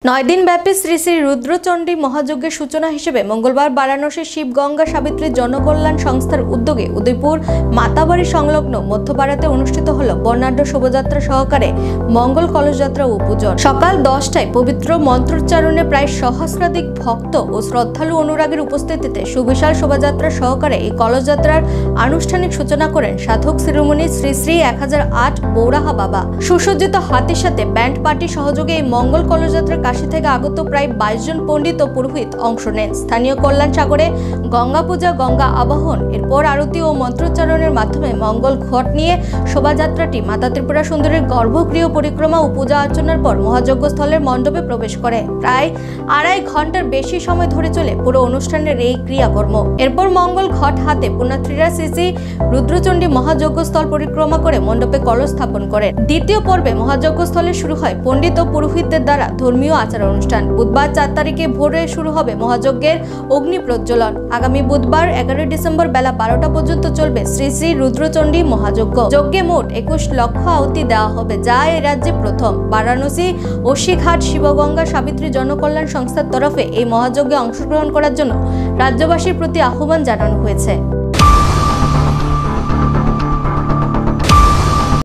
नय दिन व्यापी श्री श्री रुद्रचंडी महायज्ञेर सूचना हिसेबे मंगलवार वाराणसी शिव गंगा सावित्री जनकल्याण संस्थार उद्योगे उदयपुर माताबाड़ी संलग्न मध्यपाड़ाते अनुष्ठित हलो बर्णाढ्य शोभायात्रा सहकारे मंगल कलशयात्रा ओ पूजन। सकाल 10टाय पवित्र मंत्रोच्चारणे प्राय सहस्राधिक भक्त और श्रद्धालु अनुरागीर उपस्थितिते सुविशाल शोभायात्रा सहकारे এই कलशयात्रार आनुष्ठानिक सूचना करेन साधक शिरोमणि श्री श्री 1008 बौराहा बाबा। सुसज्जित हाथीर साथे बैंड पार्टी सहयोगे এই मंगल कलशयात्रा काशी থেকে আগত প্রায় 22 জন পণ্ডিত ও পুরোহিত অংশ নেন। স্থানীয় কল্যাণ সাগরে গঙ্গা পূজা, গঙ্গা আবাহন, এরপর আরতি ও মন্ত্রোচ্চারণের মাধ্যমে মঙ্গল ঘট নিয়ে শোভাযাত্রাটি মাতা ত্রিপুরা সুন্দরীর গর্ভগৃহ পরিক্রমা ও পূজা অর্চনার পর মহাযজ্ঞস্থলের মণ্ডপে প্রবেশ করে। প্রায় 2.5 ঘন্টার বেশি সময় ধরে চলে পুরো অনুষ্ঠানের এই ক্রিয়াকর্ম। এরপর মঙ্গল ঘট হাতে পুণ্যার্থীরা শ্রী শ্রী রুদ্রচণ্ডী মহাযজ্ঞস্থল পরিক্রমা করে মণ্ডপে কলশ স্থাপন করেন। দ্বিতীয় পর্বে মহাযজ্ঞস্থলে শুরু হয় পণ্ডিত ও পুরোহিতদের দ্বারা ধর্মীয় आचार अनुष्ठान। बुधवार 4 तारीखे भोरे शुरू होबे महायज्ञेर अग्नि प्रज्वलन। आगामी बुधवार 11 डिसेम्बर बेला 12टा पर्यन्त चलबे श्री श्री रुद्रचंडी महायज्ञ। यज्ञे मोट 21 लक्ष आहुति देওয়া হবে, যা এই রাজ্যে প্রথম। বারাণসী অশ্বীঘাট শিবগঙ্গা সাবিত্রী জনকল্যাণ সংস্থার তরফে এই মহাযজ্ঞে অংশগ্রহণ করার জন্য রাজ্যবাসীর প্রতি আহ্বান জানানো হয়েছে।